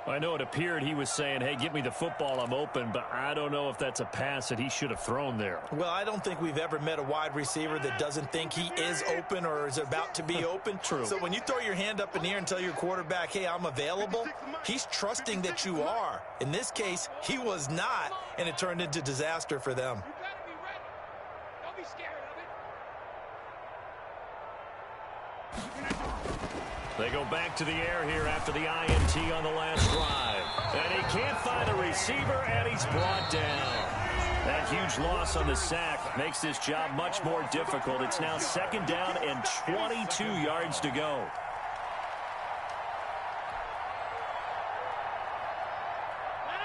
S1: I know it appeared he was saying, hey, give me the football, I'm open, but I don't know if that's a pass that he should have thrown there.
S3: Well, I don't think we've ever met a wide receiver that doesn't think he is open or is about to be open.
S7: True.
S3: So when you throw your hand up in the air and tell your quarterback, hey, I'm available, he's trusting that you are. In this case, he was not, and it turned into disaster for them.
S6: You better be ready. Don't be scared of it.
S1: They go back to the air here after the INT on the last drive. And he can't find a receiver, and he's brought down. That huge loss on the sack makes this job much more difficult. It's now 2nd down and 22 yards to go.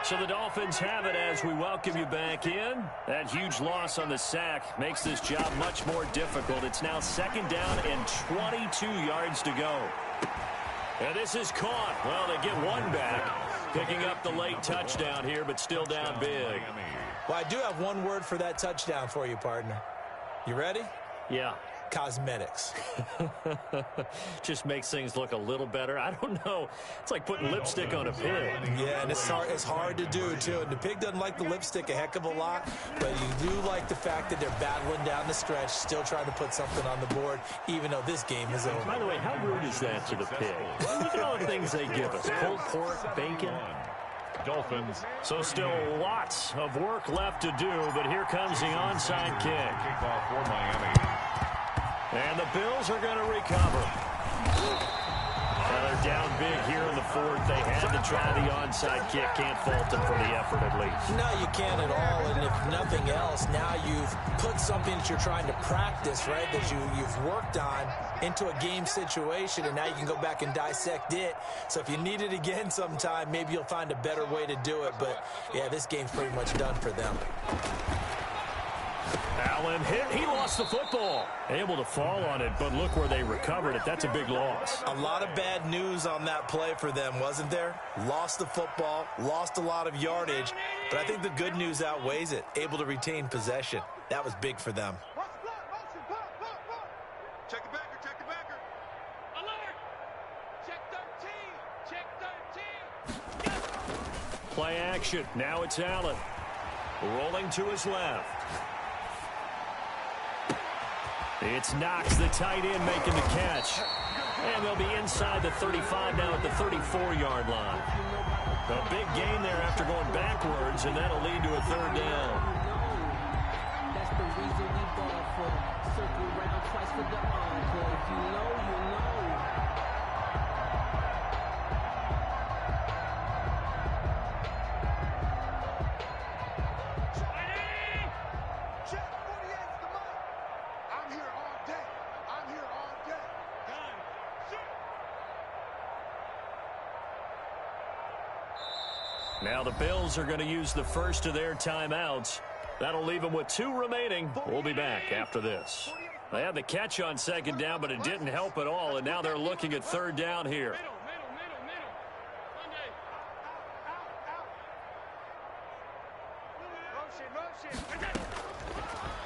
S1: So the Dolphins have it as we welcome you back in. That huge loss on the sack makes this job much more difficult. It's now 2nd down and 22 yards to go. And this is caught. Well, they get one back. Picking up the late touchdown here, but still down big.
S3: Well, I do have one word for that touchdown for you, partner. You ready?
S7: Yeah.
S3: Cosmetics.
S7: Just makes things look a little better. I don't know. It's like putting lipstick on a pig.
S3: Yeah, and it's hard to do, too. And the pig doesn't like the lipstick a heck of a lot, but you do like the fact that they're battling down the stretch, still trying to put something on the board, even though this game is over.
S7: By the way, how rude is that to the pig? Look at all the things they give us. Pulled pork, bacon.
S2: Dolphins.
S1: So still lots of work left to do, but here comes the onside kick.
S2: Kickoff for Miami.
S1: And the Bills are going to recover. Now they're down big here in the 4th. They had to try the onside kick. Can't fault them for the effort at least.
S3: No, you can't at all. And if nothing else, now you've put something that you're trying to practice, right, that you've worked on into a game situation, and now you can go back and dissect it. So if you need it again sometime, maybe you'll find a better way to do it. But, yeah, this game's pretty much done for them.
S1: Allen hit. He lost the football. Able to fall on it, but look where they recovered it. That's a big loss.
S3: A lot of bad news on that play for them, wasn't there? Lost the football, lost a lot of yardage, but I think the good news outweighs it. Able to retain possession. That was big for them.
S6: Check the backer, check the backer. Alert! Check 13, check 13.
S1: Play action. Now it's Allen. Rolling to his left. It's Knox, the tight end, making the catch. And they'll be inside the 35 now at the 34-yard line. A big gain there after going backwards, and that'll lead to a third down.
S8: That's the reason we ball for. Circle round twice for the encore. If you know, you know.
S6: Check 48's the mark. I'm here all day. I'm here all day. Gun. Shoot.
S1: Now the Bills are going to use the first of their timeouts. That'll leave them with 2 remaining. We'll be back after this. They had the catch on second down, but it didn't help at all, and now they're looking at third down here.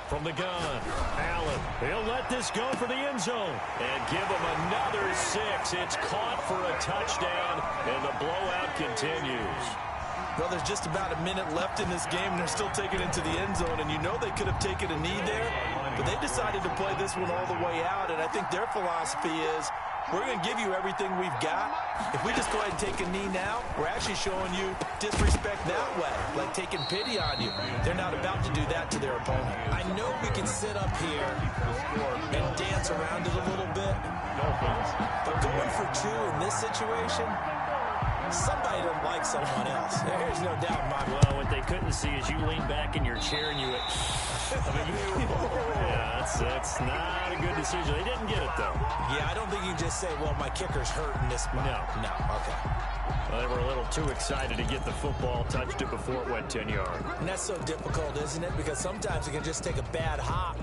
S1: From the gun, Allen. He'll let this go for the end zone and give him another 6. It's caught for a touchdown, and the blowout continues.
S3: Well, there's just about a minute left in this game, and they're still taking it to the end zone. And you know they could have taken a knee there, but they decided to play this one all the way out. And I think their philosophy is, we're going to give you everything we've got. If we just go ahead and take a knee now, we're actually showing you disrespect that way, like taking pity on you. They're not about to do that to their opponent. I know we can sit up here and dance around it a little bit, but going for 2 in this situation, somebody doesn't like someone else. There's no doubt in my mind.
S1: Well, what they couldn't see is you lean back in your chair and you went, yeah, that's not a good decision. They didn't get it, though.
S3: Yeah, I don't think you can just say, well, my kicker's hurting this spot. No, okay.
S1: Well, they were a little too excited to get the football, touched it before it went 10 yards.
S3: And that's so difficult, isn't it? Because sometimes it can just take a bad hop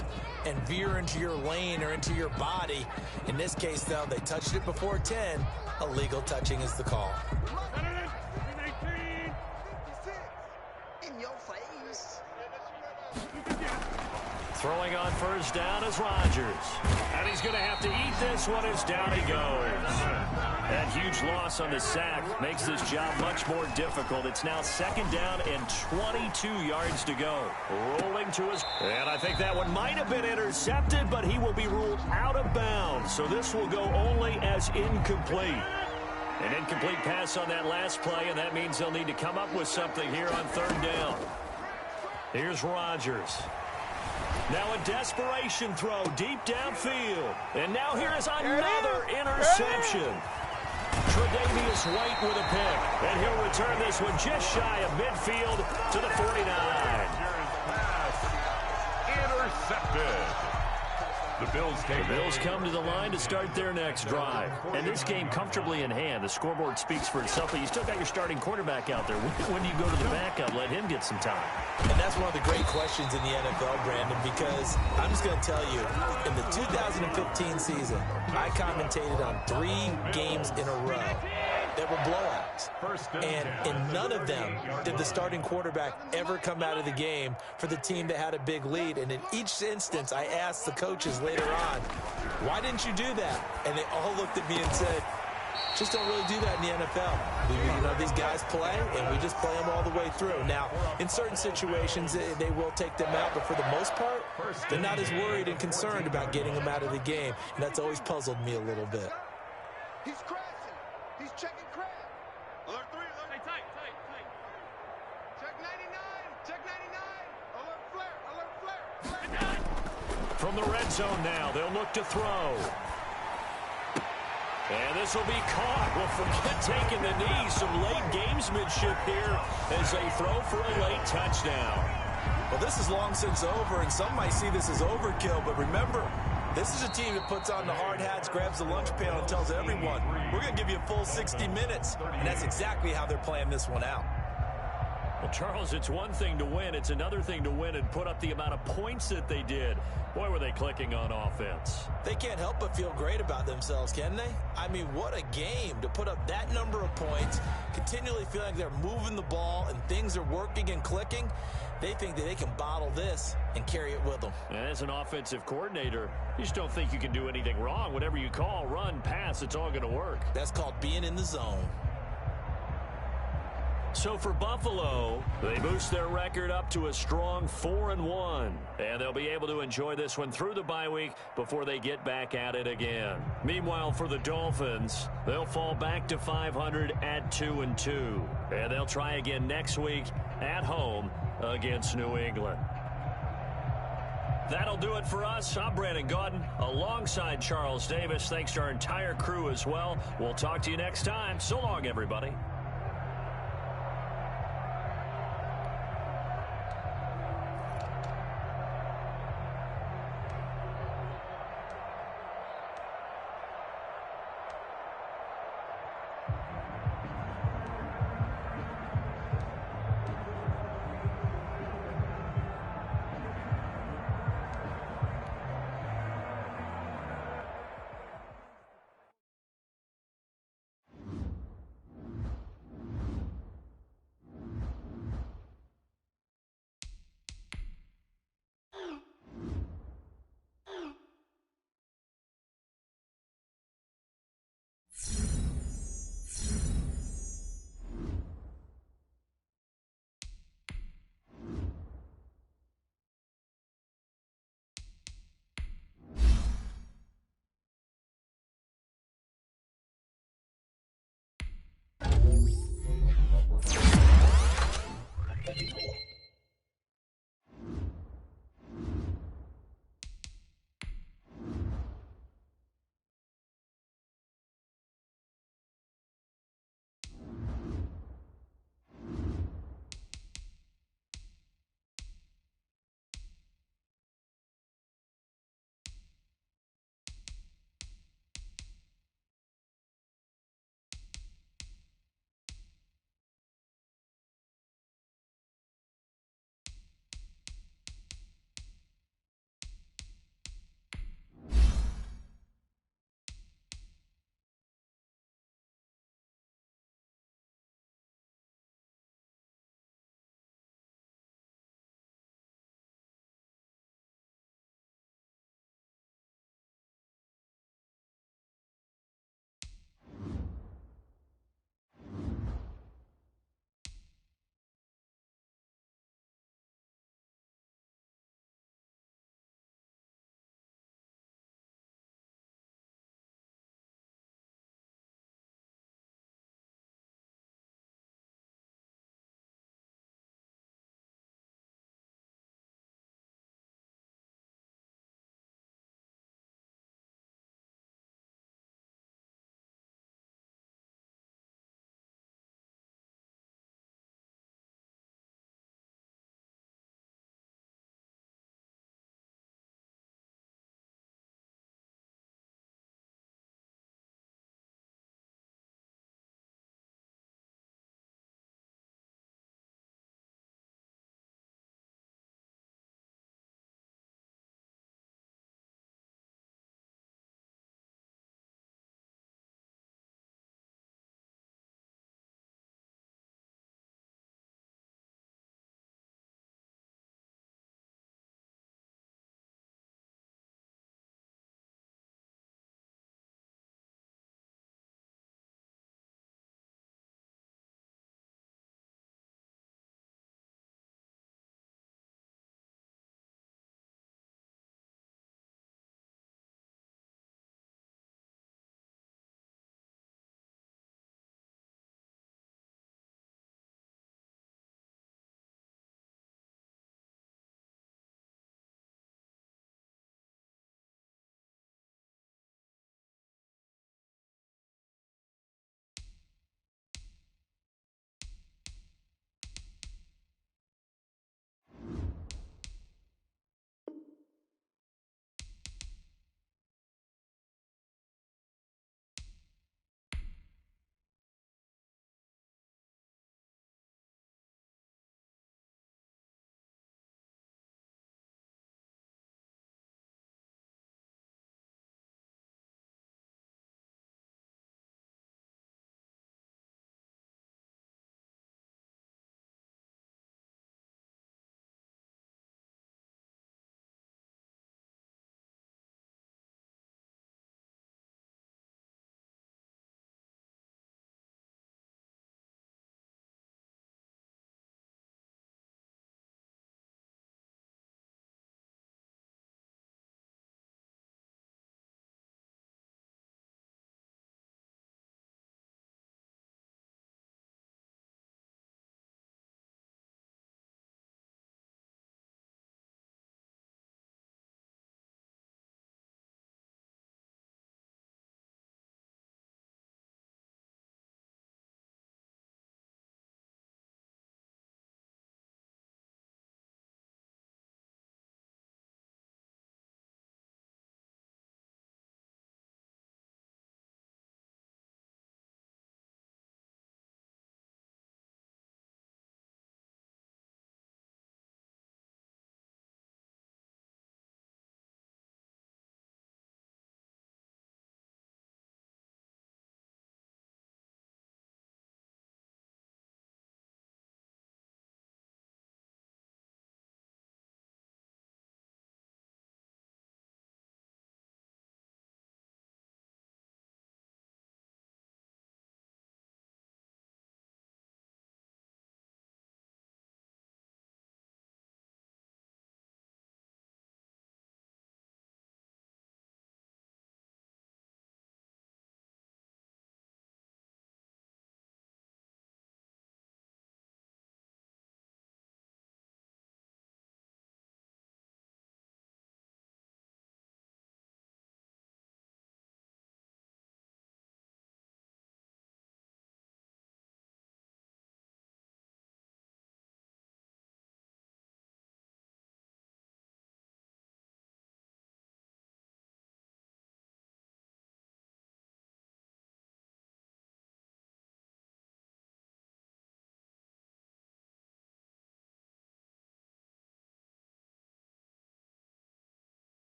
S3: and veer into your lane or into your body. In this case, though, they touched it before 10. Illegal touching is the call.
S6: In your face.
S1: Throwing on first down is Rodgers. And he's going to have to eat this one as down he goes. That huge loss on the sack makes this job much more difficult. It's now second down and 22 yards to go. Rolling to his... And I think that one might have been intercepted, but he will be ruled out of bounds. So this will go only as incomplete. An incomplete pass on that last play, and that means they'll need to come up with something here on third down. Here's Rodgers. Now a desperation throw deep downfield. And now here is another interception. Tre'Davious White with a pick. And he'll return this one just shy of midfield to the 49.
S2: Intercepted. The Bills
S1: come to the line to start their next drive. And this game comfortably in hand. The scoreboard speaks for itself, but you still got your starting quarterback out there. When do you go to the backup? Let him get some time.
S3: And that's one of the great questions in the NFL, Brandon, because I'm just going to tell you, in the 2015 season, I commentated on 3 games in a row that were blowouts. And in none of them did the starting quarterback ever come out of the game for the team that had a big lead. And in each instance, I asked the coaches later on, why didn't you do that? And they all looked at me and said, just don't really do that in the NFL. You know, these guys play, and we just play them all the way through. Now, in certain situations, they will take them out, but for the most part, they're not as worried and concerned about getting them out of the game. And that's always puzzled me a little bit.
S6: He's crashing. He's checking crash. Alert 3, alert. Hey, tight. Check 99. Check 99. Alert flare. Alert flare.
S1: From the red zone now, they'll look to throw. And this will be caught. Well, forget taking the knee. Some late gamesmanship here as they throw for a late touchdown.
S3: Well, this is long since over, and some might see this as overkill. But remember, this is a team that puts on the hard hats, grabs the lunch pail, and tells everyone, we're going to give you a full 60 minutes. And that's exactly how they're playing this one out.
S1: Well, Charles, it's one thing to win. It's another thing to win and put up the amount of points that they did. Boy, were they clicking on offense.
S3: They can't help but feel great about themselves, can they? I mean, what a game to put up that number of points, continually feeling like they're moving the ball and things are working and clicking. They think that they can bottle this and carry it with them.
S1: And as an offensive coordinator, you just don't think you can do anything wrong. Whatever you call, run, pass, it's all going to work.
S3: That's called being in the zone.
S1: So for Buffalo, they boost their record up to a strong 4-1. And they'll be able to enjoy this one through the bye week before they get back at it again. Meanwhile, for the Dolphins, they'll fall back to 500 at 2-2. And they'll try again next week at home against New England. That'll do it for us. I'm Brandon Gaudin alongside Charles Davis. Thanks to our entire crew as well. We'll talk to you next time. So long, everybody.